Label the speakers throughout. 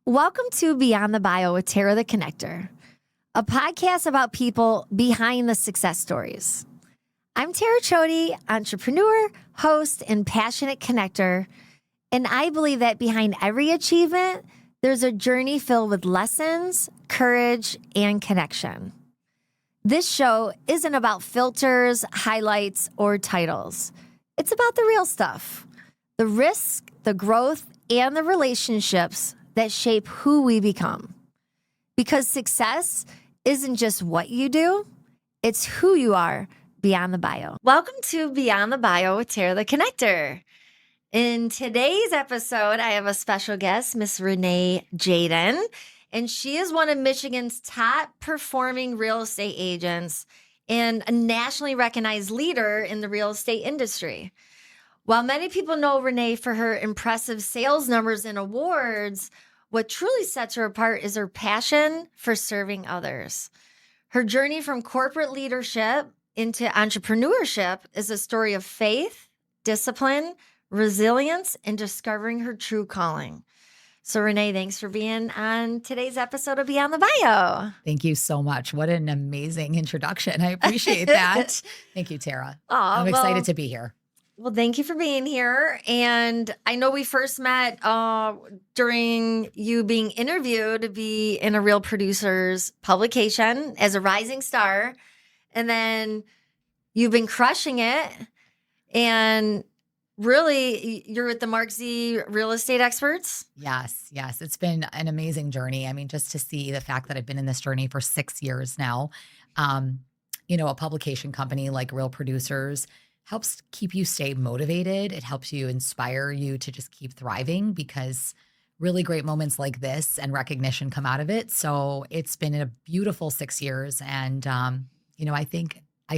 Speaker 1: Welcome to Beyond the Bio with Tara the Connector, a podcast about people behind the success stories. I'm Tara Chody, entrepreneur, host, and passionate connector, and I believe that behind every achievement, there's a journey filled with lessons, courage, and connection. This show isn't about filters, highlights, or titles. It's about the real stuff, the risk, the growth, and the relationships that shape who we become. Because success isn't just what you do, it's who you are beyond the bio. Welcome to Beyond the Bio with Tara the Connector. In today's episode, I have a special guest, Miss Renee Jadan, and she is one of Michigan's top performing real estate agents and a nationally recognized leader in the real estate industry. While many people know Renee for her impressive sales numbers and awards, what truly sets her apart is her passion for serving others. Her journey from corporate leadership into entrepreneurship is a story of faith, discipline, resilience, and discovering her true calling. So Renee, thanks for being on today's episode of Beyond the Bio.
Speaker 2: Thank you so much. What an amazing introduction. I appreciate that. Thank you, Tara. I'm excited to be here.
Speaker 1: Well, thank you for being here. And I know we first met during you being interviewed to be in a Real Producers publication as a rising star. And then you've been crushing it. And really, you're with the Mark Z Real Estate Experts?
Speaker 2: Yes. It's been an amazing journey. I mean, just to see the fact that I've been in this journey for 6 years now, a publication company like Real Producers helps keep you stay motivated. It helps you inspire you to just keep thriving because really great moments like this and recognition come out of it. So it's been a beautiful 6 years. And, I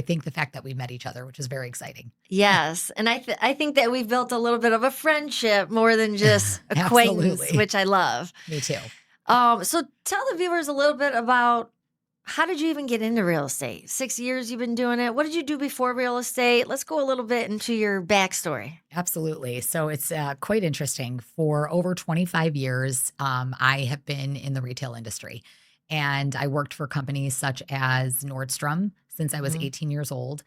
Speaker 2: think the fact that we met each other, which is very exciting.
Speaker 1: Yes. And I think that we've built a little bit of a friendship more than just acquaintance, which I love.
Speaker 2: Me too.
Speaker 1: So tell the viewers a little bit about how did you even get into real estate? 6 years you've been doing it. What did you do before real estate? Let's go a little bit into your backstory.
Speaker 2: Absolutely. So it's quite interesting. For over 25 years, I have been in the retail industry. And I worked for companies such as Nordstrom since I was 18 years old.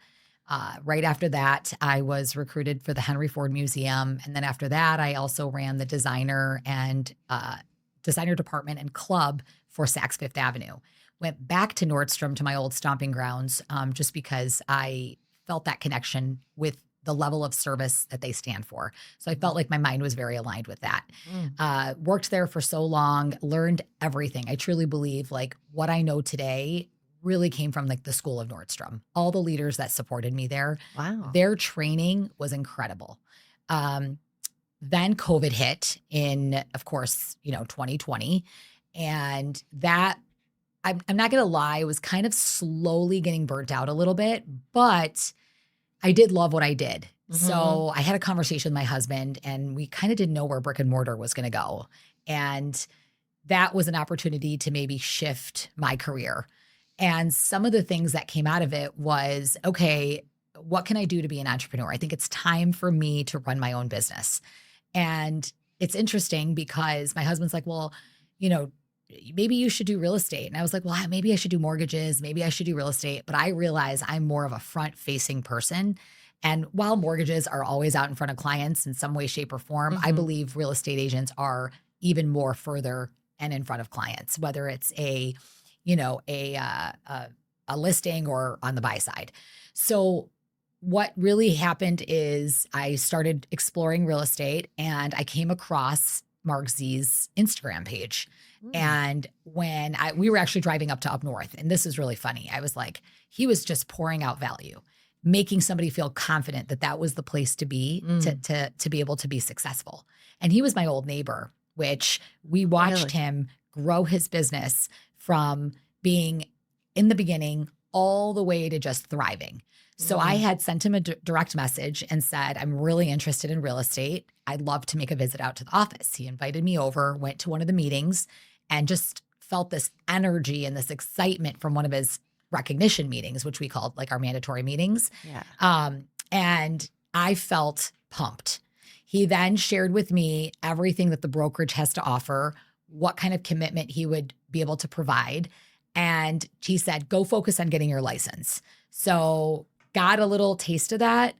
Speaker 2: Right after that, I was recruited for the Henry Ford Museum. And then after that, I also ran the designer department and club for Saks Fifth Avenue. Went back to Nordstrom, to my old stomping grounds, just because I felt that connection with the level of service that they stand for. So I felt like my mind was very aligned with that. Worked there for so long, learned everything. I truly believe like what I know today really came from like the school of Nordstrom. All the leaders that supported me there,
Speaker 1: wow, their
Speaker 2: training was incredible. Then COVID hit in, of course, 2020. And that, I'm not going to lie, it was kind of slowly getting burnt out a little bit, but I did love what I did. Mm-hmm. So I had a conversation with my husband and we kind of didn't know where brick and mortar was going to go. And that was an opportunity to maybe shift my career. And some of the things that came out of it was, okay, what can I do to be an entrepreneur? I think it's time for me to run my own business. And it's interesting because my husband's like, well, maybe you should do real estate. And I was like, well, maybe I should do mortgages. Maybe I should do real estate. But I realize I'm more of a front-facing person. And while mortgages are always out in front of clients in some way, shape, or form, I believe real estate agents are even more further and in front of clients, whether it's a listing or on the buy side. So what really happened is I started exploring real estate and I came across Mark Z's Instagram page. And when we were actually driving up north, and this is really funny. I was like, he was just pouring out value, making somebody feel confident that was the place to be to be able to be successful. And he was my old neighbor, which we watched him grow his business from being in the beginning all the way to just thriving. So I had sent him a direct message and said, I'm really interested in real estate. I'd love to make a visit out to the office. He invited me over, went to one of the meetings, and just felt this energy and this excitement from one of his recognition meetings, which we called like our mandatory meetings. Yeah. And I felt pumped. He then shared with me everything that the brokerage has to offer, what kind of commitment he would be able to provide. And he said, go focus on getting your license. So got a little taste of that,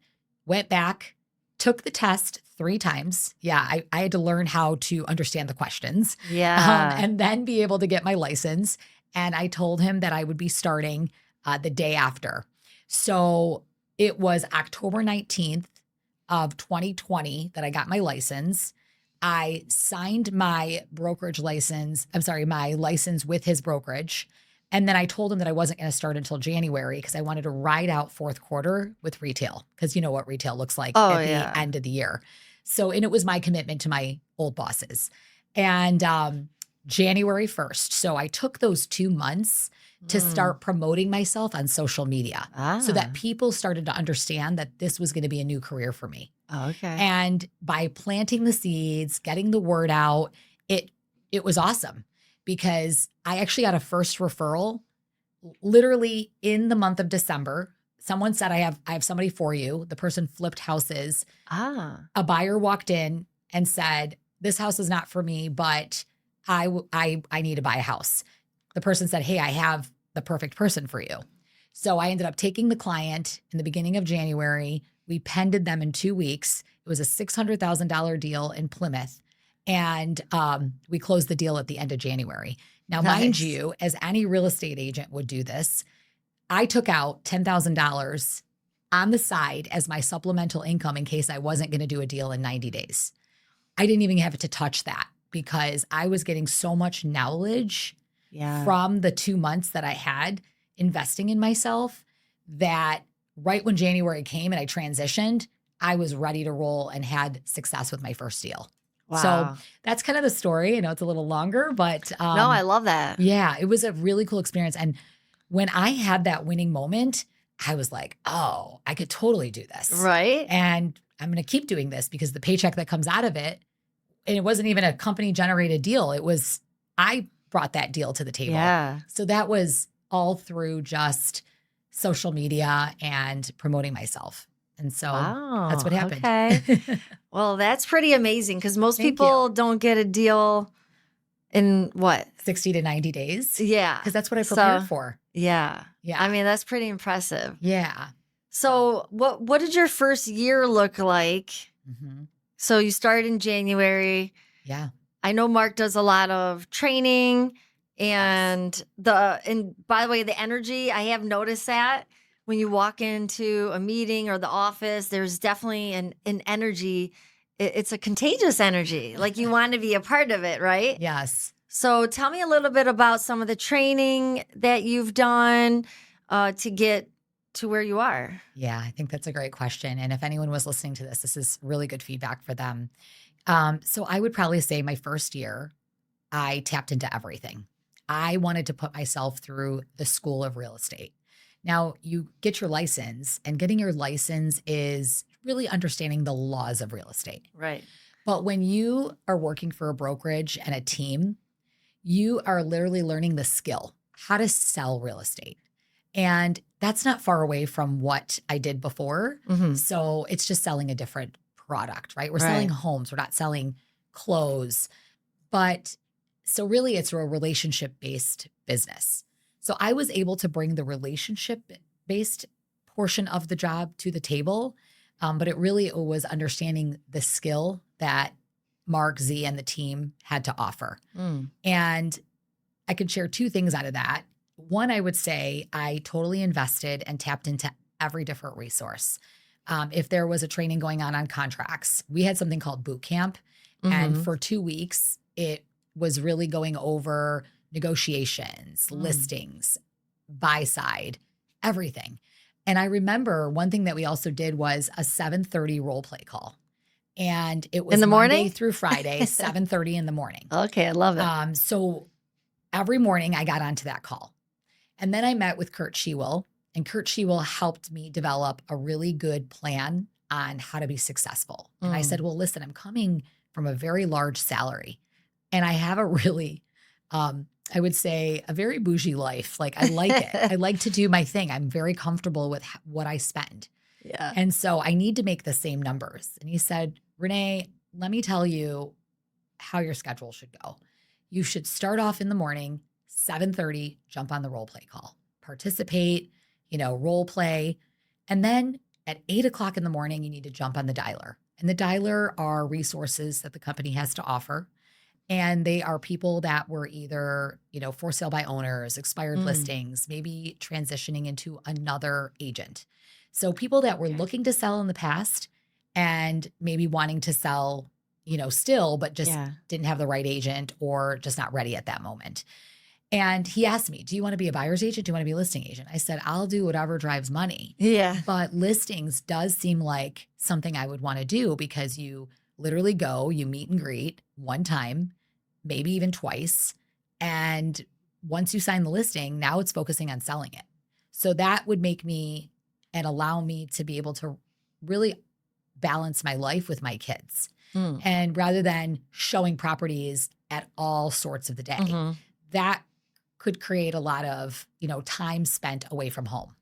Speaker 2: went back, took the test 3 times. Yeah, I had to learn how to understand the questions.
Speaker 1: Yeah.
Speaker 2: And then be able to get my license. And I told him that I would be starting the day after. So it was October 19th of 2020 that I got my license. I signed my my license with his brokerage. And then I told him that I wasn't going to start until January because I wanted to ride out fourth quarter with retail, because you know what retail looks like at the end of the year. So, and it was my commitment to my old bosses. And January 1st. So I took those 2 months to start promoting myself on social media so that people started to understand that this was going to be a new career for me.
Speaker 1: Okay.
Speaker 2: And by planting the seeds, getting the word out, it was awesome, because I actually got a first referral literally in the month of December. Someone said, I have somebody for you. The person flipped houses. A buyer walked in and said, this house is not for me, but I need to buy a house. The person said, hey, I have the perfect person for you. So I ended up taking the client in the beginning of January. We pended them in 2 weeks. It was a $600,000 deal in Plymouth. And we closed the deal at the end of January. Now, mind you, as any real estate agent would do this, I took out $10,000 on the side as my supplemental income in case I wasn't going to do a deal in 90 days. I didn't even have to touch that because I was getting so much knowledge from the 2 months that I had investing in myself that right when January came and I transitioned, I was ready to roll and had success with my first deal.
Speaker 1: Wow.
Speaker 2: So that's kind of the story. I know it's a little longer, but
Speaker 1: no, I love that.
Speaker 2: Yeah, it was a really cool experience. And when I had that winning moment, I was like, oh, I could totally do this.
Speaker 1: Right.
Speaker 2: And I'm going to keep doing this because the paycheck that comes out of it, and it wasn't even a company generated deal. It was, I brought that deal to the table.
Speaker 1: Yeah.
Speaker 2: So that was all through just social media and promoting myself. And so that's what happened.
Speaker 1: Okay. Well, that's pretty amazing because most people don't get a deal in what?
Speaker 2: 60 to 90 days.
Speaker 1: Yeah.
Speaker 2: Because that's what I prepared for.
Speaker 1: Yeah.
Speaker 2: Yeah.
Speaker 1: I mean, that's pretty impressive.
Speaker 2: Yeah.
Speaker 1: So what did your first year look like?
Speaker 2: Mm-hmm.
Speaker 1: So you started in January.
Speaker 2: Yeah.
Speaker 1: I know Mark does a lot of training and by the way, the energy, I have noticed that when you walk into a meeting or the office, there's definitely an energy. It's a contagious energy. Like you want to be a part of it, right?
Speaker 2: Yes.
Speaker 1: So tell me a little bit about some of the training that you've done to get to where you are.
Speaker 2: Yeah, I think that's a great question. And if anyone was listening to this, this is really good feedback for them. So I would probably say my first year, I tapped into everything. I wanted to put myself through the school of real estate. Now, you get your license, and getting your license is really understanding the laws of real estate.
Speaker 1: Right.
Speaker 2: But when you are working for a brokerage and a team, you are literally learning the skill, how to sell real estate. And that's not far away from what I did before.
Speaker 1: Mm-hmm.
Speaker 2: So it's just selling a different product, right? We're selling homes. We're not selling clothes. But so really it's a relationship-based business. So I was able to bring the relationship-based portion of the job to the table. But it was understanding the skill that Mark, Z, and the team had to offer. And I could share 2 things out of that. One, I would say I totally invested and tapped into every different resource. If there was a training going on contracts, we had something called boot camp. And for 2 weeks, it was really going over negotiations, listings, buy side, everything. And I remember one thing that we also did was a 7:30 role play call. And it was
Speaker 1: in the
Speaker 2: Monday
Speaker 1: morning
Speaker 2: through Friday, 7:30 in the morning.
Speaker 1: Okay, I love it.
Speaker 2: So every morning I got onto that call. And then I met with Kurt Shewell, and Kurt Shewell helped me develop a really good plan on how to be successful. And I said, well, listen, I'm coming from a very large salary, and I have a really, I would say, a very bougie life. Like I like it. I like to do my thing. I'm very comfortable with what I spend.
Speaker 1: Yeah.
Speaker 2: And so I need to make the same numbers. And he said, Renee, let me tell you how your schedule should go. you should start off in the morning, 7:30, jump on the role play call, participate, role play. And then at 8 o'clock in the morning, you need to jump on the dialer. And the dialer are resources that the company has to offer. And they are people that were either, for sale by owners, expired listings, maybe transitioning into another agent. So people that were looking to sell in the past and maybe wanting to sell, still, but just didn't have the right agent or just not ready at that moment. And he asked me, do you want to be a buyer's agent? Do you want to be a listing agent? I said, I'll do whatever drives money.
Speaker 1: Yeah.
Speaker 2: But listings does seem like something I would want to do because you literally go, you meet and greet one time, maybe even twice. And once you sign the listing, now it's focusing on selling it. So that would make me and allow me to be able to really balance my life with my kids. And rather than showing properties at all sorts of the day, that could create a lot of, time spent away from home.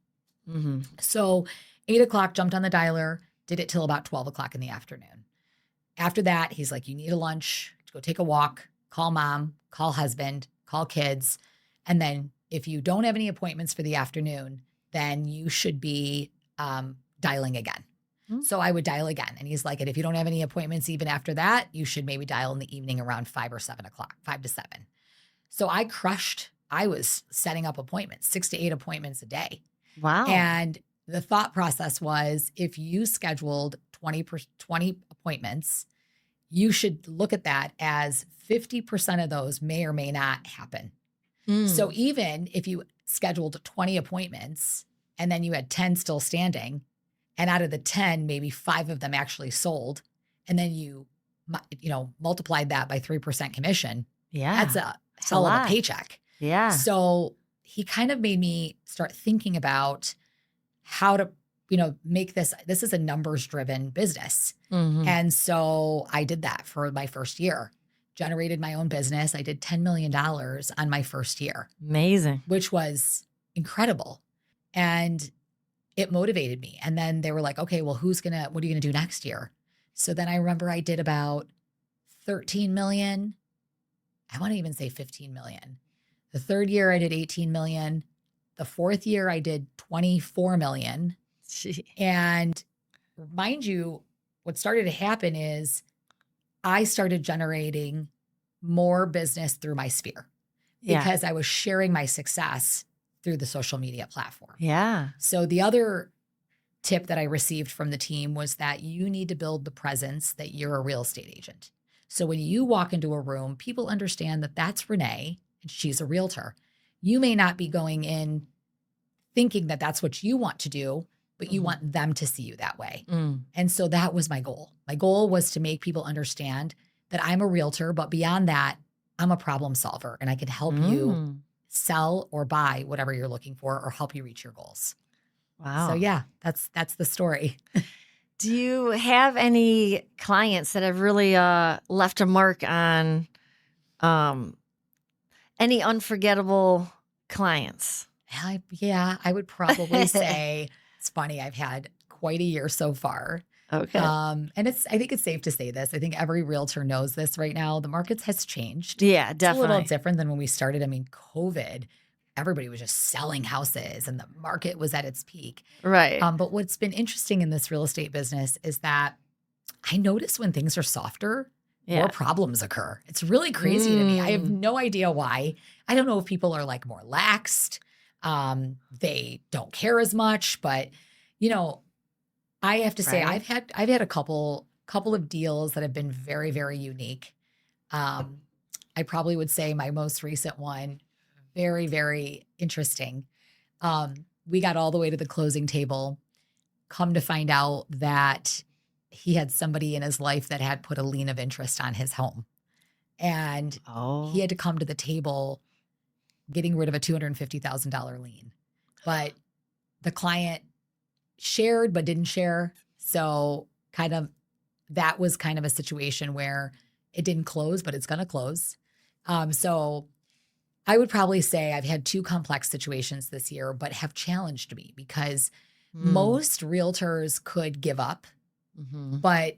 Speaker 2: So 8 o'clock, jumped on the dialer, did it till about 12 o'clock in the afternoon. After that, he's like, you need a lunch, go take a walk, call mom, call husband, call kids. And then if you don't have any appointments for the afternoon, then you should be dialing again. So I would dial again. And he's like, and if you don't have any appointments even after that, you should maybe dial in the evening around 5 or 7 o'clock, 5 to 7. So I was setting up appointments, 6 to 8 appointments a day.
Speaker 1: Wow.
Speaker 2: And the thought process was if you scheduled 20 appointments, you should look at that as 50% of those may or may not happen. So even if you scheduled 20 appointments and then you had 10 still standing, and out of the 10, maybe 5 of them actually sold, and then you multiplied that by 3% commission, that's a hell of a paycheck.
Speaker 1: Yeah.
Speaker 2: So he kind of made me start thinking about how to, make this is a numbers driven business. And so I did that for my first year, generated my own business. I did $10 million on my first year.
Speaker 1: Amazing.
Speaker 2: Which was incredible. And it motivated me. And then they were like, okay, well, what are you going to do next year? So then I remember I did about 13 million. I want to even say 15 million. The third year I did 18 million. The fourth year I did 24 million. And mind you, what started to happen is I started generating more business through my sphere because I was sharing my success through the social media platform.
Speaker 1: Yeah.
Speaker 2: So the other tip that I received from the team was that you need to build the presence that you're a real estate agent. So when you walk into a room, people understand that that's Renee and she's a realtor. You may not be going in thinking that that's what you want to do, but you want them to see you that way. And so that was my goal. My goal was to make people understand that I'm a realtor, but beyond that, I'm a problem solver and I can help you sell or buy whatever you're looking for or help you reach your goals.
Speaker 1: Wow.
Speaker 2: So yeah, that's the story.
Speaker 1: Do you have any clients that have really left a mark on any unforgettable clients?
Speaker 2: I would probably say it's funny. I've had quite a year so far.
Speaker 1: Okay.
Speaker 2: And I think it's safe to say this. I think every realtor knows this right now. The market has changed.
Speaker 1: Yeah,
Speaker 2: It's
Speaker 1: definitely.
Speaker 2: a little different than when we started. I mean, COVID, everybody was just selling houses and the market was at its peak.
Speaker 1: Right.
Speaker 2: But what's been interesting in this real estate business is that I notice when things are softer, more problems occur. It's really crazy to me. I have no idea why. I don't know if people are like more laxed. They don't care as much, but I have to say I've had a couple of deals that have been very, very unique. I probably would say my most recent one, very, very interesting. We got all the way to the closing table. Come to find out that he had somebody in his life that had put a lien of interest on his home. And he had to come to the table getting rid of a $250,000 lien. But the client shared but didn't share. So that was kind of a situation where it didn't close, but it's going to close. So I would probably say I've had 2 complex situations this year, but have challenged me because most realtors could give up, but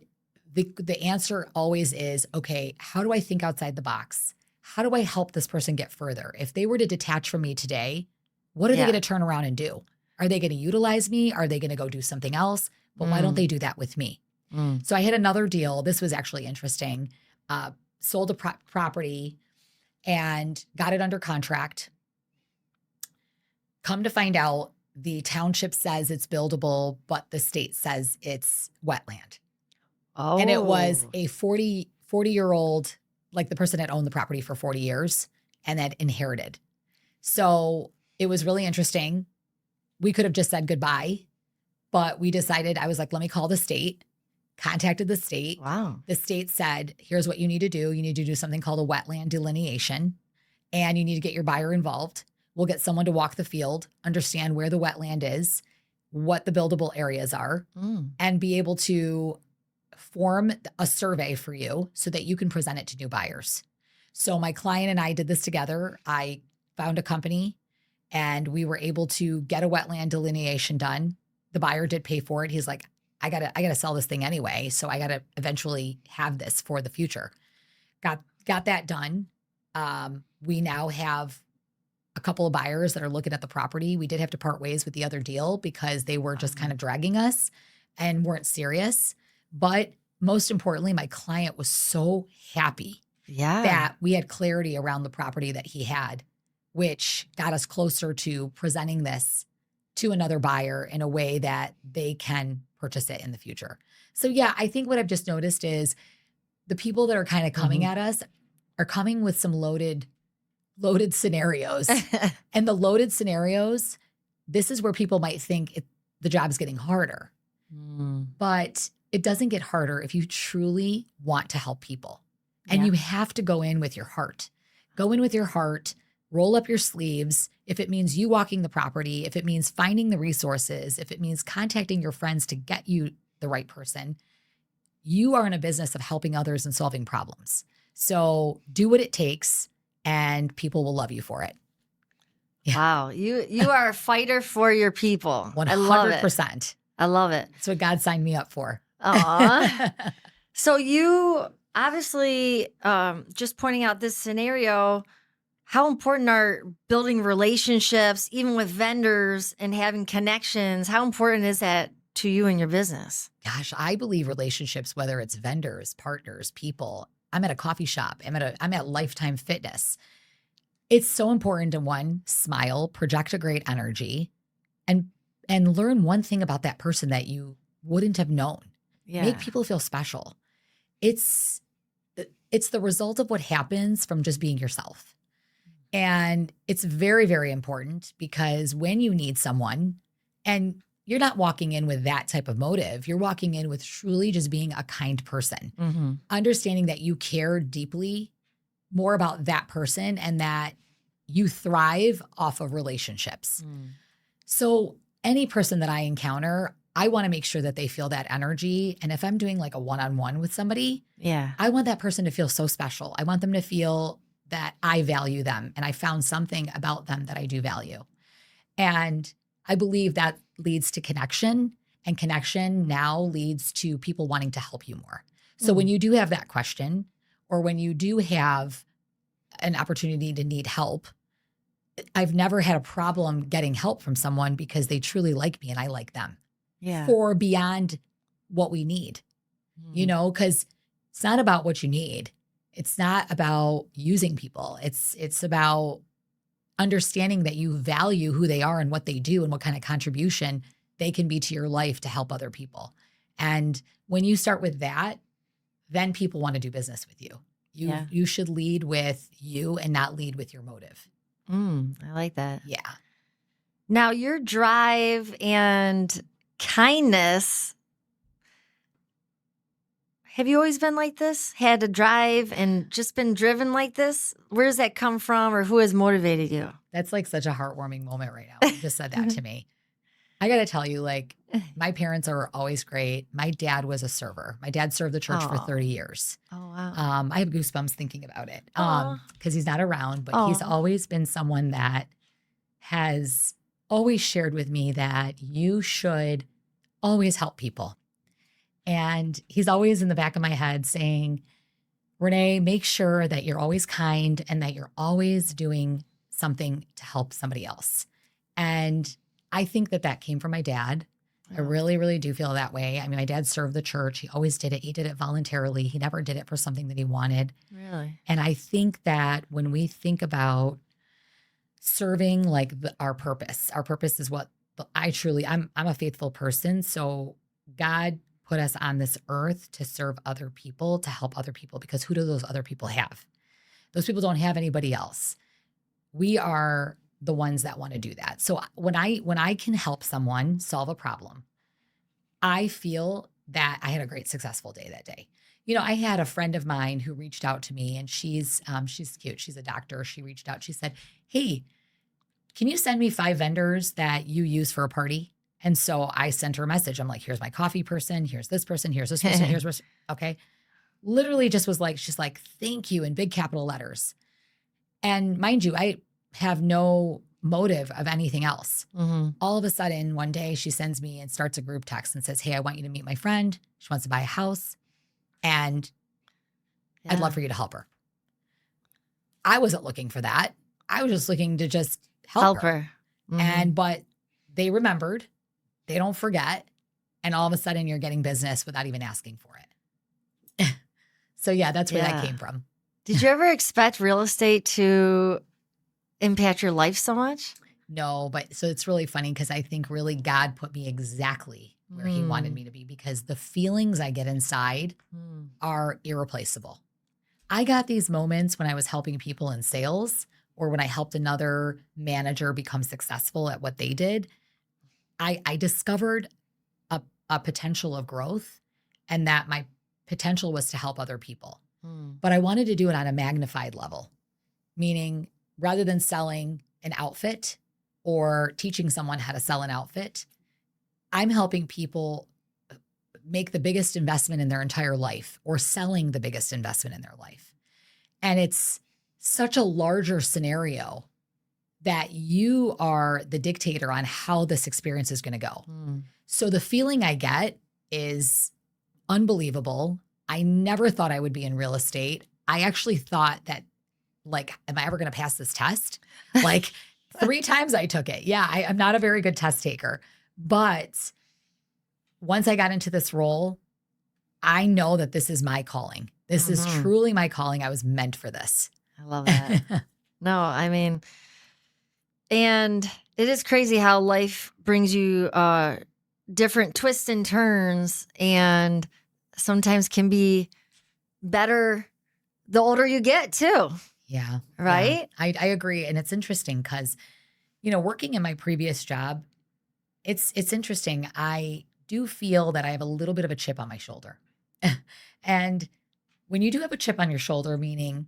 Speaker 2: the answer always is, okay, how do I think outside the box? how do I help this person get further? If they were to detach from me today, what are they going to turn around and do? Are they going to utilize me? Are they going to go do something else? But why don't they do that with me? So I had another deal. This was actually interesting. Sold a property and got it under contract. Come to find out, the township says it's buildable, but the state says it's wetland.
Speaker 1: Oh.
Speaker 2: And it was a 40-year-old, like the person had owned the property for 40 years and had inherited. So it was really interesting. We could have just said goodbye, but we decided, I was like, let me call the state, contacted the state.
Speaker 1: Wow.
Speaker 2: The state said, here's what you need to do. You need to do something called a wetland delineation, and you need to get your buyer involved. We'll get someone to walk the field, understand where the wetland is, what the buildable areas are, and be able to form a survey for you so that you can present it to new buyers. So my client and I did this together. I found a company and we were able to get a wetland delineation done. The buyer did pay for it. He's like, I gotta sell this thing anyway. So I gotta eventually have this for the future. Got that done. We now have a couple of buyers that are looking at the property. We did have to part ways with the other deal because they were just kind of dragging us and weren't serious. But most importantly, my client was so happy that we had clarity around the property that he had, which got us closer to presenting this to another buyer in a way that they can purchase it in the future. So yeah, I think what I've just noticed is the people that are kind of coming at us are coming with some loaded scenarios. And the loaded scenarios, this is where people might think the job's getting harder. But it doesn't get harder if you truly want to help people. And you have to go in with your heart. Go in with your heart, roll up your sleeves. If it means you walking the property, if it means finding the resources, if it means contacting your friends to get you the right person, you are in a business of helping others and solving problems. So do what it takes and people will love you for it. Yeah.
Speaker 1: Wow. You are a fighter for your people.
Speaker 2: 100%.
Speaker 1: I love it. I love it.
Speaker 2: That's what God signed me up for.
Speaker 1: Aw. So you obviously, just pointing out this scenario, how important are building relationships, even with vendors and having connections? How important is that to you and your business?
Speaker 2: Gosh, I believe relationships, whether it's vendors, partners, people. I'm at a coffee shop. I'm at Lifetime Fitness. It's so important to, one, smile, project a great energy, and learn one thing about that person that you wouldn't have known.
Speaker 1: Yeah.
Speaker 2: Make people feel special. It's the result of what happens from just being yourself. And it's very, very important because when you need someone, and you're not walking in with that type of motive, you're walking in with truly just being a kind person, understanding that you care deeply more about that person and that you thrive off of relationships. So any person that I encounter, I want to make sure that they feel that energy. And if I'm doing like a one-on-one with somebody, I want that person to feel so special. I want them to feel that I value them and I found something about them that I do value. And I believe that leads to connection, and connection now leads to people wanting to help you more. So when you do have that question, or when you do have an opportunity to need help, I've never had a problem getting help from someone because they truly like me and I like them. For beyond what we need, because it's not about what you need. It's not about using people. It's about understanding that you value who they are and what they do and what kind of contribution they can be to your life to help other people. And when you start with that, then people want to do business with you. You should lead with you and not lead with your motive.
Speaker 1: I like that.
Speaker 2: Yeah.
Speaker 1: Now, your drive and kindness, have you always been like this? Had to drive and just been driven like this? Where does that come from, or who has motivated you?
Speaker 2: That's like such a heartwarming moment right now. You just said that to me. I got to tell you, like, my parents are always great. My dad was a server. My dad served the church for 30 years.
Speaker 1: Oh, wow.
Speaker 2: I have goosebumps thinking about it because he's not around, but he's always been someone that has always shared with me that you should always help people. And he's always in the back of my head saying, Renee, make sure that you're always kind and that you're always doing something to help somebody else. And I think that came from my dad. I really, really do feel that way. I mean, my dad served the church. He always did it. He did it voluntarily. He never did it for something that he wanted.
Speaker 1: Really?
Speaker 2: And I think that when we think about serving like our purpose is what I'm a faithful person. So God put us on this earth to serve other people, to help other people, because who do those other people have? Those people don't have anybody else. We are the ones that want to do that. So when I can help someone solve a problem, I feel that I had a great successful day that day. I had a friend of mine who reached out to me, and she's cute. She's a doctor. She reached out. She said, "Hey, can you send me 5 vendors that you use for a party?" And so I sent her a message. I'm like, "Here's my coffee person. Here's this person. Here's this person. Here's this." Okay. Literally just was like, she's like, "Thank you," in big capital letters. And mind you, I have no motive of anything else.
Speaker 1: Mm-hmm.
Speaker 2: All of a sudden, one day she sends me and starts a group text and says, "Hey, I want you to meet my friend. She wants to buy a house, and I'd love for you to help her." I wasn't looking for that. I was just looking to just help her.
Speaker 1: Mm-hmm.
Speaker 2: But they remembered. They don't forget. And all of a sudden you're getting business without even asking for it. So yeah, that's where that came from.
Speaker 1: Did you ever expect real estate to impact your life so much?
Speaker 2: No, but so it's really funny because I think really God put me exactly where he wanted me to be, because the feelings I get inside are irreplaceable. I got these moments when I was helping people in sales, or when I helped another manager become successful at what they did. I discovered a potential of growth, and that my potential was to help other people. But I wanted to do it on a magnified level, meaning rather than selling an outfit or teaching someone how to sell an outfit, I'm helping people make the biggest investment in their entire life, or selling the biggest investment in their life. And it's such a larger scenario that you are the dictator on how this experience is going to go. So the feeling I get is unbelievable. I never thought I would be in real estate. I actually thought that, like, am I ever going to pass this test? Like 3 times I took it. Yeah, I'm not a very good test taker. But once I got into this role, I know that this is my calling. This is truly my calling. I was meant for this.
Speaker 1: I love that. No, I mean, and it is crazy how life brings you different twists and turns, and sometimes can be better the older you get too.
Speaker 2: Yeah.
Speaker 1: Right?
Speaker 2: Yeah. I agree. And it's interesting because, working in my previous job, it's interesting. I do feel that I have a little bit of a chip on my shoulder. And when you do have a chip on your shoulder, meaning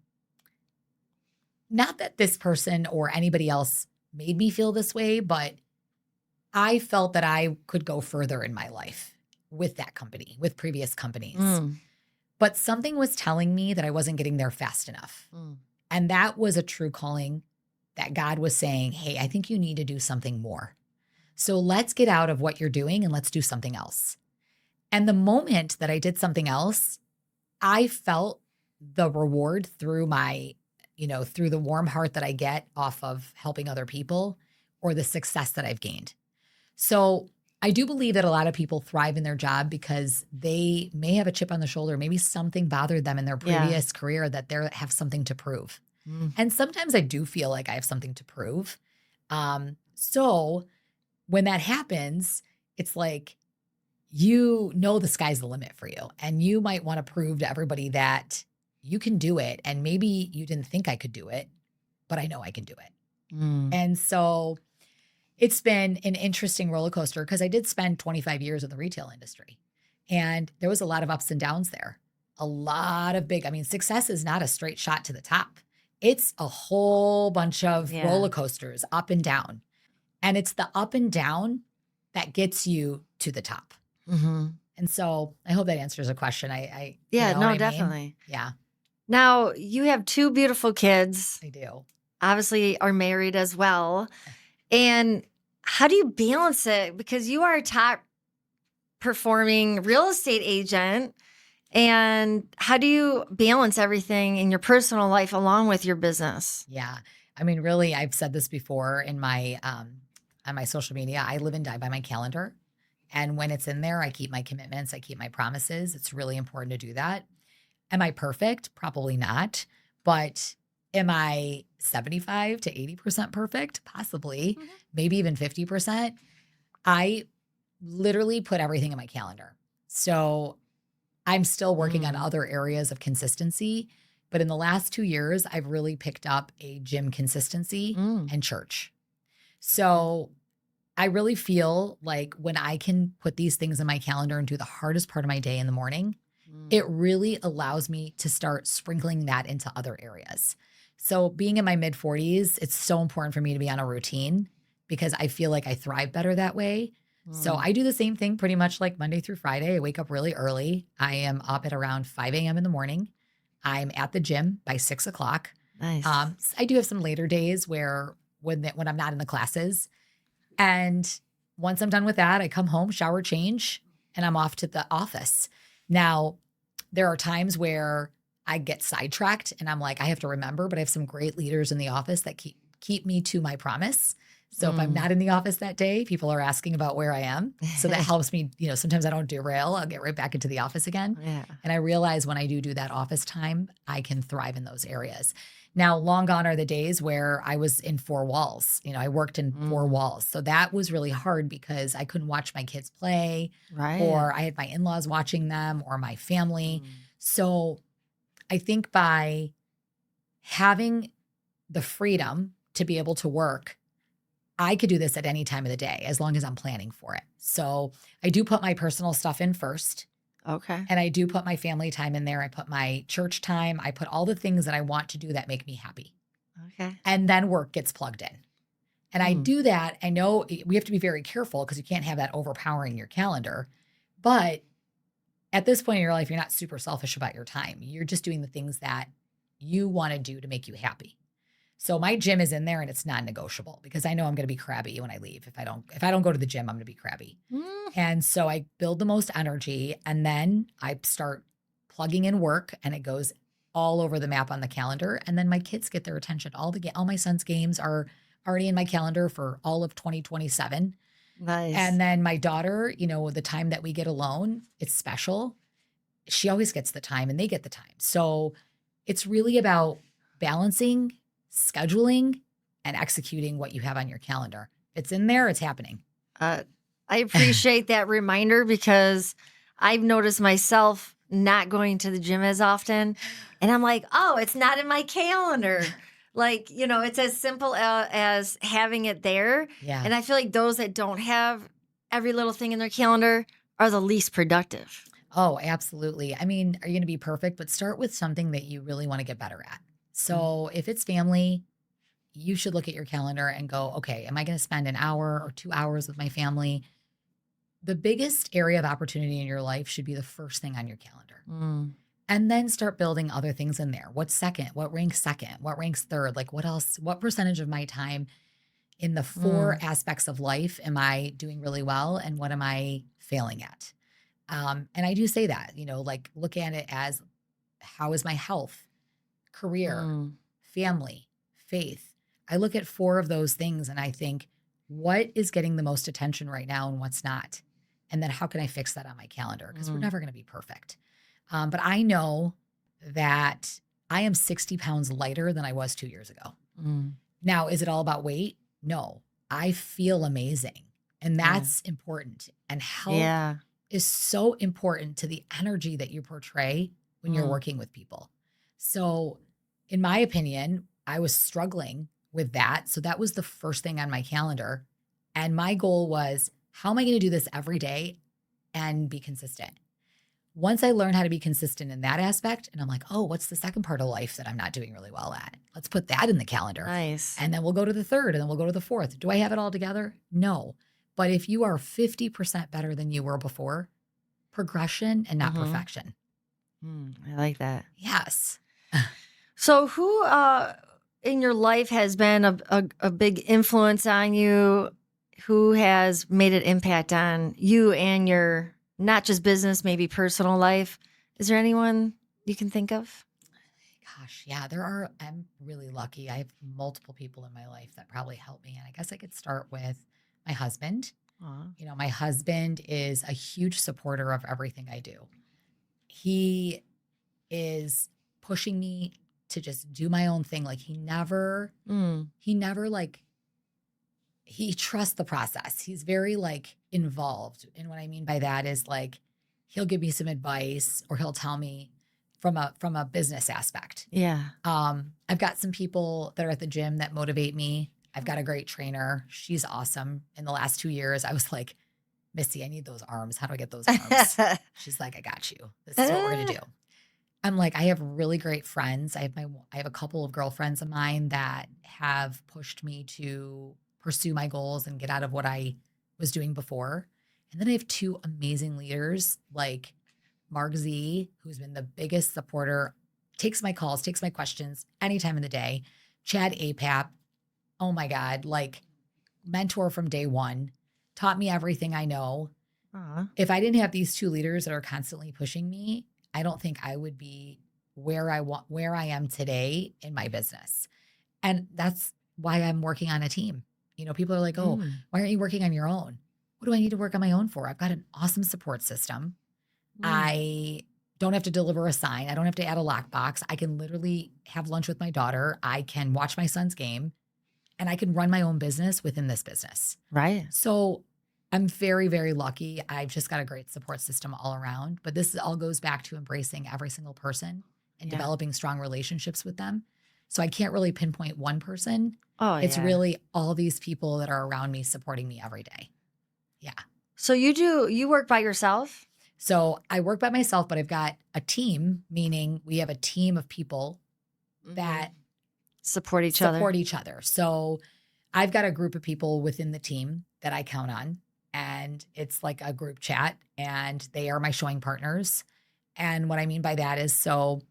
Speaker 2: not that this person or anybody else made me feel this way, but I felt that I could go further in my life with that company, with previous companies. But something was telling me that I wasn't getting there fast enough. And that was a true calling, that God was saying, "Hey, I think you need to do something more. So let's get out of what you're doing and let's do something else." And the moment that I did something else, I felt the reward through my, through the warm heart that I get off of helping other people, or the success that I've gained. So I do believe that a lot of people thrive in their job because they may have a chip on the shoulder. Maybe something bothered them in their previous career, that they have something to prove. And sometimes I do feel like I have something to prove. So when that happens, it's like, the sky's the limit for you. And you might want to prove to everybody that you can do it. And maybe you didn't think I could do it, but I know I can do it. And so it's been an interesting roller coaster, because I did spend 25 years in the retail industry, and there was a lot of ups and downs there. A lot of success is not a straight shot to the top. It's a whole bunch of roller coasters, up and down. And it's the up and down that gets you to the top. And so I hope that answers the question.
Speaker 1: Definitely.
Speaker 2: Yeah.
Speaker 1: Now, you have 2 beautiful kids.
Speaker 2: I do.
Speaker 1: Obviously are married as well. And how do you balance it? Because you are a top performing real estate agent, And how do you balance everything in your personal life along with your business?
Speaker 2: Yeah. I mean, really, I've said this before in my on my social media. I live and die by my calendar. And when it's in there, I keep my commitments, I keep my promises. It's really important to do that. Am I perfect? Probably not. But am I 75 to 80% perfect? Possibly. Maybe even 50%. I literally put everything in my calendar. So I'm still working on other areas of consistency. But in the last 2 years, I've really picked up a gym consistency and church. So I really feel like when I can put these things in my calendar and do the hardest part of my day in the morning, it really allows me to start sprinkling that into other areas. So being in my mid 40s, it's so important for me to be on a routine because I feel like I thrive better that way. So I do the same thing pretty much like Monday through Friday. I wake up really early. I am up at around 5 a.m. in the morning. I'm at the gym by 6 o'clock.
Speaker 1: Nice.
Speaker 2: I do have some later days where when I'm not in the classes. And once I'm done with that, I come home, shower, change, and I'm off to the office. Now, there are times where I get sidetracked and I'm like, I have to remember, but I have some great leaders in the office that keep me to my promise. So if I'm not in the office that day, people are asking about where I am. So that helps me, sometimes I don't derail. I'll get right back into the office again.
Speaker 1: Yeah.
Speaker 2: And I realize when I do that office time, I can thrive in those areas. Now, long gone are the days where I was in four walls. I worked in four walls. So that was really hard because I couldn't watch my kids play,
Speaker 1: Right.
Speaker 2: or I had my in-laws watching them or my family. So I think by having the freedom to be able to work, I could do this at any time of the day as long as I'm planning for it. So I do put my personal stuff in first.
Speaker 1: Okay.
Speaker 2: And I do put my family time in there. I put my church time. I put all the things that I want to do that make me happy.
Speaker 1: Okay.
Speaker 2: And then work gets plugged in. And I do that. I know we have to be very careful because you can't have that overpowering your calendar. But at this point in your life, you're not super selfish about your time. You're just doing the things that you want to do to make you happy. So my gym is in there and it's non-negotiable because I know I'm going to be crabby when I leave. If I don't go to the gym, I'm going to be crabby. And so I build the most energy and then I start plugging in work and it goes all over the map on the calendar. And then my kids get their attention. All my son's games are already in my calendar for all of 2027.
Speaker 1: Nice.
Speaker 2: And then my daughter, the time that we get alone, it's special. She always gets the time and they get the time. So it's really about balancing, scheduling, and executing what you have on your calendar. If it's in there, it's happening.
Speaker 1: I appreciate that reminder because I've noticed myself not going to the gym as often. And I'm like, oh, it's not in my calendar. Like, it's as simple as having it there.
Speaker 2: Yeah.
Speaker 1: And I feel like those that don't have every little thing in their calendar are the least productive.
Speaker 2: Oh, absolutely. I mean, are you going to be perfect? But start with something that you really want to get better at. So if it's family, you should look at your calendar and go, okay, am I going to spend an hour or 2 hours with my family? The biggest area of opportunity in your life should be the first thing on your calendar. And then start building other things in there. What's second? What ranks second? What ranks third? Like what else? What percentage of my time in the four aspects of life am I doing really well? And what am I failing at? And I do say that, like look at it as how is my health, career, family, faith. I look at four of those things and I think, what is getting the most attention right now and what's not? And then how can I fix that on my calendar? Because we're never going to be perfect. But I know that I am 60 pounds lighter than I was 2 years ago. Now, is it all about weight? No, I feel amazing. And that's important. And health is so important to the energy that you portray when you're working with people. So in my opinion, I was struggling with that. So that was the first thing on my calendar. And my goal was, how am I going to do this every day and be consistent? Once I learned how to be consistent in that aspect, and I'm like, oh, what's the second part of life that I'm not doing really well at? Let's put that in the calendar.
Speaker 1: Nice.
Speaker 2: And then we'll go to the third, and then we'll go to the fourth. Do I have it all together? No. But if you are 50% better than you were before, progression and not perfection.
Speaker 1: I like that.
Speaker 2: Yes.
Speaker 1: So who in your life has been a big influence on you? Who has made an impact on you and your, not just business, maybe personal life? Is there anyone you can think of?
Speaker 2: Gosh, yeah, I'm really lucky. I have multiple people in my life that probably help me. And I guess I could start with my husband.
Speaker 1: Aw.
Speaker 2: My husband is a huge supporter of everything I do. He is pushing me to just do my own thing. Like he never like, he trusts the process. He's very like involved. And what I mean by that is like, he'll give me some advice or he'll tell me from a business aspect.
Speaker 1: Yeah.
Speaker 2: I've got some people that are at the gym that motivate me. I've got a great trainer. She's awesome. In the last 2 years, I was like, Missy, I need those arms. How do I get those arms? She's like, I got you. This is what we're going to do. I'm like, I have really great friends. I have a couple of girlfriends of mine that have pushed me to pursue my goals and get out of what I was doing before. And then I have two amazing leaders like Mark Z, who's been the biggest supporter, takes my calls, takes my questions any time of the day. Chad Apap, oh my God, like mentor from day one, taught me everything I know.
Speaker 1: Aw.
Speaker 2: If I didn't have these two leaders that are constantly pushing me, I don't think I would be where I am today in my business. And that's why I'm working on a team. People are like, oh, why aren't you working on your own? What do I need to work on my own for? I've got an awesome support system. I don't have to deliver a sign. I don't have to add a lockbox. I can literally have lunch with my daughter. I can watch my son's game and I can run my own business within this business.
Speaker 1: Right.
Speaker 2: So I'm very, very lucky. I've just got a great support system all around, but this all goes back to embracing every single person and developing strong relationships with them. So I can't really pinpoint one person.
Speaker 1: Oh,
Speaker 2: It's really all these people that are around me supporting me every day. Yeah.
Speaker 1: So you work by yourself?
Speaker 2: So I work by myself, but I've got a team, meaning we have a team of people that
Speaker 1: support each other.
Speaker 2: So I've got a group of people within the team that I count on, and it's like a group chat, and they are my showing partners. And what I mean by that is, so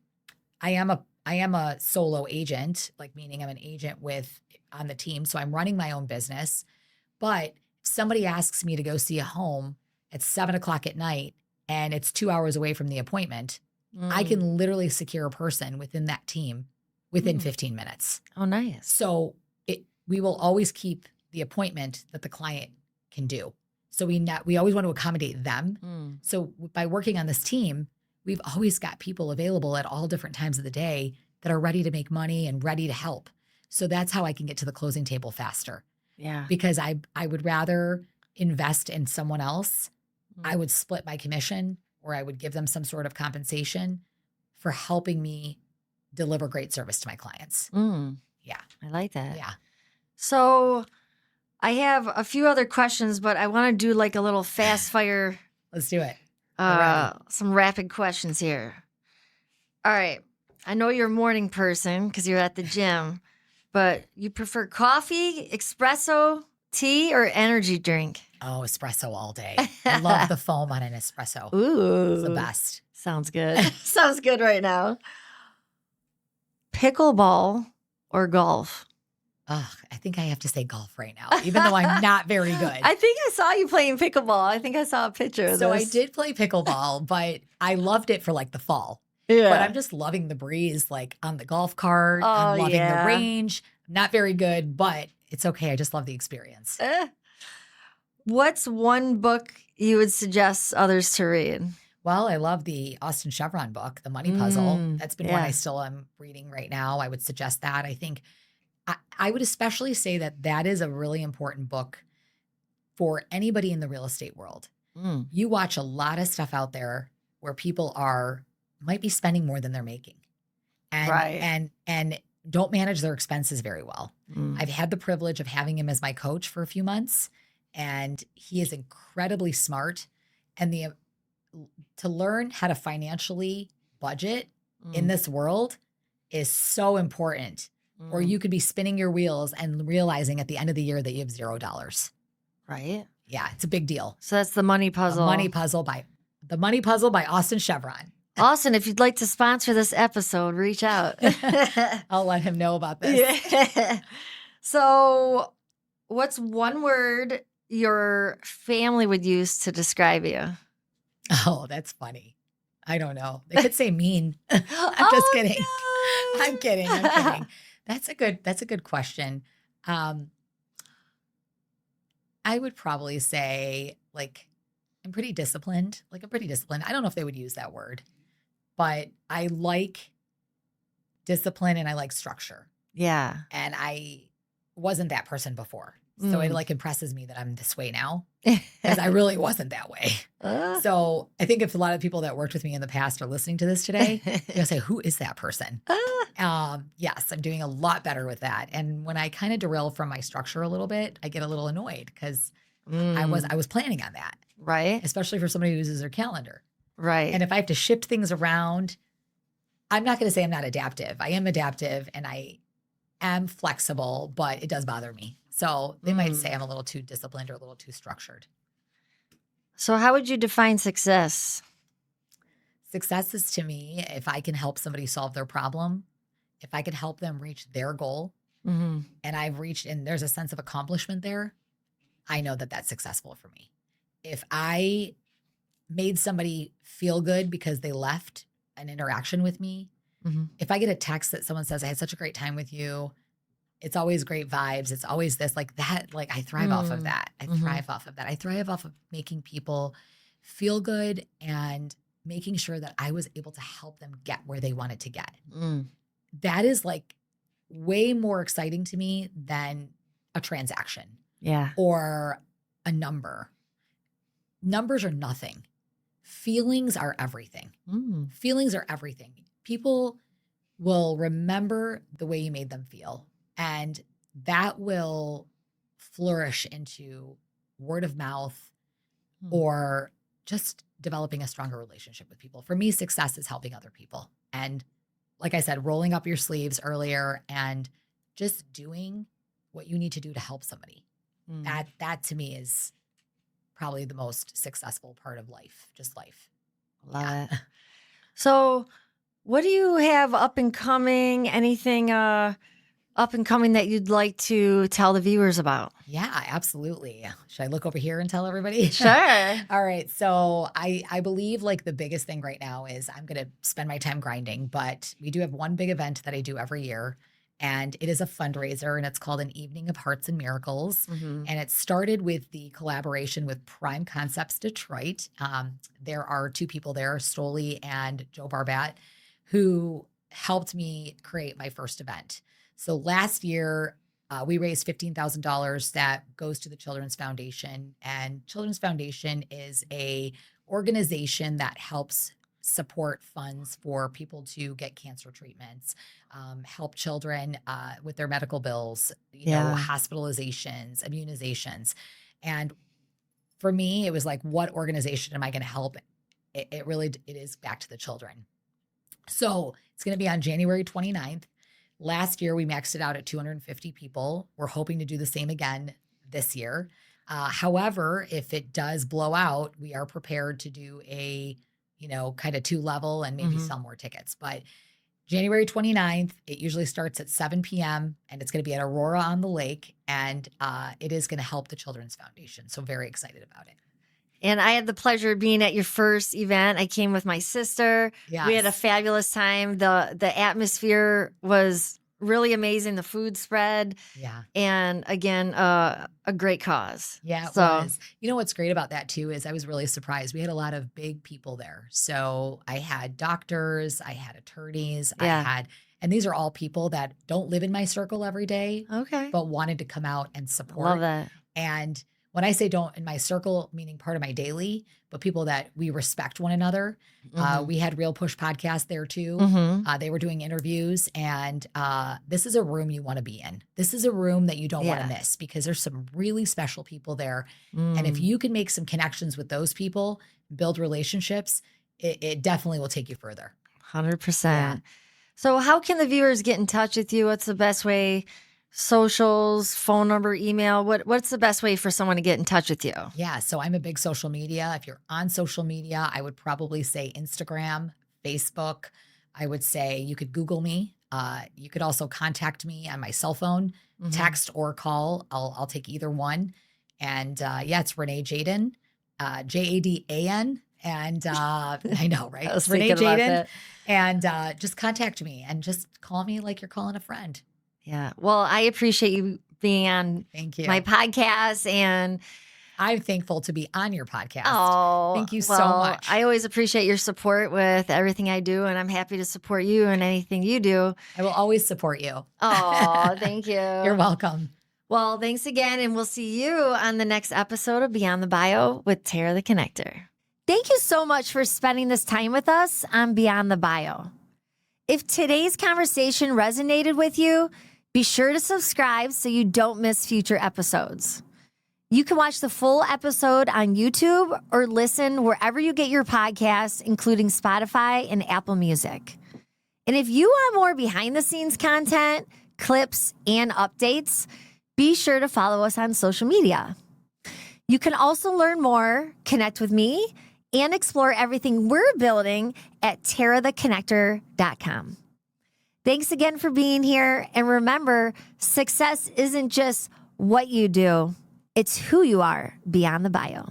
Speaker 2: I am a solo agent, like meaning I'm an agent on the team. So I'm running my own business, but if somebody asks me to go see a home at 7:00 at night, and it's 2 hours away from the appointment, I can literally secure a person within that team within 15 minutes.
Speaker 1: Oh, nice.
Speaker 2: So we will always keep the appointment that the client can do. So we always want to accommodate them. So by working on this team, we've always got people available at all different times of the day that are ready to make money and ready to help. So that's how I can get to the closing table faster.
Speaker 1: Yeah.
Speaker 2: Because I would rather invest in someone else. I would split my commission, or I would give them some sort of compensation for helping me deliver great service to my clients. Yeah.
Speaker 1: I like that.
Speaker 2: Yeah.
Speaker 1: So I have a few other questions, but I want to do like a little fast fire.
Speaker 2: Let's do it.
Speaker 1: Some rapid questions here. All right. I know you're a morning person because you're at the gym, but you prefer coffee, espresso, tea, or energy drink?
Speaker 2: Oh, espresso all day. I love the foam on an espresso.
Speaker 1: Ooh.
Speaker 2: It's the best.
Speaker 1: Sounds good. Sounds good right now. Pickleball or golf?
Speaker 2: Oh, I think I have to say golf right now, even though I'm not very good.
Speaker 1: I think I saw you playing pickleball. I think I saw a picture of
Speaker 2: So
Speaker 1: this.
Speaker 2: I did play pickleball, but I loved it for like the fall.
Speaker 1: Yeah.
Speaker 2: But I'm just loving the breeze, like on the golf cart.
Speaker 1: Oh,
Speaker 2: I'm loving
Speaker 1: yeah.
Speaker 2: the range. Not very good, but it's okay. I just love the experience.
Speaker 1: What's one book you would suggest others to read?
Speaker 2: Well, I love the Austin Chevron book, The Money Puzzle. That's been one I still am reading right now. I would suggest that. I think I would especially say that is a really important book for anybody in the real estate world. You watch a lot of stuff out there where people might be spending more than they're making, and don't manage their expenses very well. I've had the privilege of having him as my coach for a few months, and he is incredibly smart. And to learn how to financially budget in this world is so important. Or you could be spinning your wheels and realizing at the end of the year that you have $0.
Speaker 1: Right?
Speaker 2: Yeah, it's a big deal.
Speaker 1: So that's The Money Puzzle.
Speaker 2: The Money Puzzle by Austin Chevron.
Speaker 1: Austin, if you'd like to sponsor this episode, reach out.
Speaker 2: I'll let him know about this.
Speaker 1: Yeah. So what's one word your family would use to describe you?
Speaker 2: Oh, that's funny. I don't know. They could say mean. I'm just
Speaker 1: Oh,
Speaker 2: kidding.
Speaker 1: no.
Speaker 2: I'm kidding. I'm kidding. That's a good question. Um, I would probably say like I'm pretty disciplined. Like I'm pretty disciplined. I don't know if they would use that word, but I like discipline and I like structure.
Speaker 1: Yeah.
Speaker 2: And I wasn't that person before. So it
Speaker 1: Mm.
Speaker 2: like impresses me that I'm this way now because I really wasn't that way.
Speaker 1: Uh.
Speaker 2: So I think if a lot of people that worked with me in the past are listening to this today, they're gonna say, "Who is that person?" Yes, I'm doing a lot better with that. And when I kind of derail from my structure a little bit, I get a little annoyed because I
Speaker 1: Mm.
Speaker 2: was planning on that,
Speaker 1: Right.
Speaker 2: especially for somebody who uses their calendar.
Speaker 1: Right.
Speaker 2: And if I have to shift things around, I'm not going to say I'm not adaptive. I am adaptive and I am flexible, but it does bother me. So they might say I'm a little too disciplined or a little too structured.
Speaker 1: So how would you define success?
Speaker 2: Success is to me if I can help somebody solve their problem, if I can help them reach their goal,
Speaker 1: Mm-hmm.
Speaker 2: and I've reached, and there's a sense of accomplishment there, I know that that's successful for me. If I made somebody feel good because they left an interaction with me,
Speaker 1: Mm-hmm.
Speaker 2: if I get a text that someone says, I had such a great time with you, it's always great vibes. It's always this, like that. Like I thrive off of that. I thrive off of that. I thrive off of making people feel good and making sure that I was able to help them get where they wanted to get.
Speaker 1: Mm.
Speaker 2: That is like way more exciting to me than a transaction
Speaker 1: Yeah.
Speaker 2: or a number. Numbers are nothing. Feelings are everything.
Speaker 1: Mm.
Speaker 2: Feelings are everything. People will remember the way you made them feel. And that will flourish into word of mouth or just developing a stronger relationship with people. For me, success is helping other people. And like I said, rolling up your sleeves earlier and just doing what you need to do to help somebody.
Speaker 1: Mm.
Speaker 2: That to me is probably the most successful part of life, just life.
Speaker 1: Love it. So what do you have up and coming? Anything up and coming that you'd like to tell the viewers about?
Speaker 2: Yeah, absolutely. Should I look over here and tell everybody?
Speaker 1: Sure.
Speaker 2: All right. So I believe like the biggest thing right now is I'm going to spend my time grinding, but we do have one big event that I do every year. And it is a fundraiser and it's called an Evening of Hearts and Miracles.
Speaker 1: Mm-hmm.
Speaker 2: And it started with the collaboration with Prime Concepts Detroit. There are two people there, Stoli and Joe Barbat, who helped me create my first event. So last year, we raised $15,000 that goes to the Children's Foundation. And Children's Foundation is a organization that helps support funds for people to get cancer treatments, help children with their medical bills, hospitalizations, immunizations. And for me, it was like, what organization am I going to help? It is back to the children. So it's going to be on January 29th. Last year, we maxed it out at 250 people. We're hoping to do the same again this year. However, if it does blow out, we are prepared to do a, kind of 2-level and maybe sell more tickets. But January 29th, it usually starts at 7 p.m. and it's going to be at Aurora on the Lake. And it is going to help the Children's Foundation. So very excited about it.
Speaker 1: And I had the pleasure of being at your first event. I came with my sister.
Speaker 2: Yes.
Speaker 1: We had a fabulous time. The atmosphere was really amazing. The food spread.
Speaker 2: Yeah.
Speaker 1: And again, a great cause.
Speaker 2: Yeah, it was. You know what's great about that too is I was really surprised. We had a lot of big people there. So I had doctors, I had attorneys, and these are all people that don't live in my circle every day, but wanted to come out and support.
Speaker 1: Love that.
Speaker 2: And when I say don't in my circle, meaning part of my daily, but people that we respect one another. We had Real Push podcast there too. They were doing interviews and this is a room you want to be in. This is a room that you don't want to miss because there's some really special people there. And if you can make some connections with those people, build relationships, it definitely will take you further.
Speaker 1: 100%.
Speaker 2: Yeah.
Speaker 1: So how can the viewers get in touch with you? What's the best way? Socials, phone number, email. What's the best way for someone to get in touch with you?
Speaker 2: Yeah, so I'm a big social media. If you're on social media, I would probably say Instagram, Facebook. I would say you could Google me. You could also contact me on my cell phone, text or call. I'll take either one. And it's Renee Jadan, Jadan. And I know, right?
Speaker 1: I was
Speaker 2: Renee
Speaker 1: thinking about
Speaker 2: Jadan.
Speaker 1: that.
Speaker 2: And just contact me and just call me like you're calling a friend.
Speaker 1: Yeah. Well, I appreciate you being on
Speaker 2: Thank you.
Speaker 1: my podcast, and
Speaker 2: I'm thankful to be on your podcast. Thank you so
Speaker 1: well,
Speaker 2: much.
Speaker 1: I always appreciate your support with everything I do, and I'm happy to support you in anything you do.
Speaker 2: I will always support you.
Speaker 1: Oh, thank you.
Speaker 2: You're welcome.
Speaker 1: Well, thanks again, and we'll see you on the next episode of Beyond the Bio with Tara the Connector. Thank you so much for spending this time with us on Beyond the Bio. If today's conversation resonated with you, be sure to subscribe so you don't miss future episodes. You can watch the full episode on YouTube or listen wherever you get your podcasts, including Spotify and Apple Music. And if you want more behind the scenes content, clips, and updates, be sure to follow us on social media. You can also learn more, connect with me, and explore everything we're building at taratheconnector.com. Thanks again for being here. And remember, success isn't just what you do, it's who you are beyond the bio.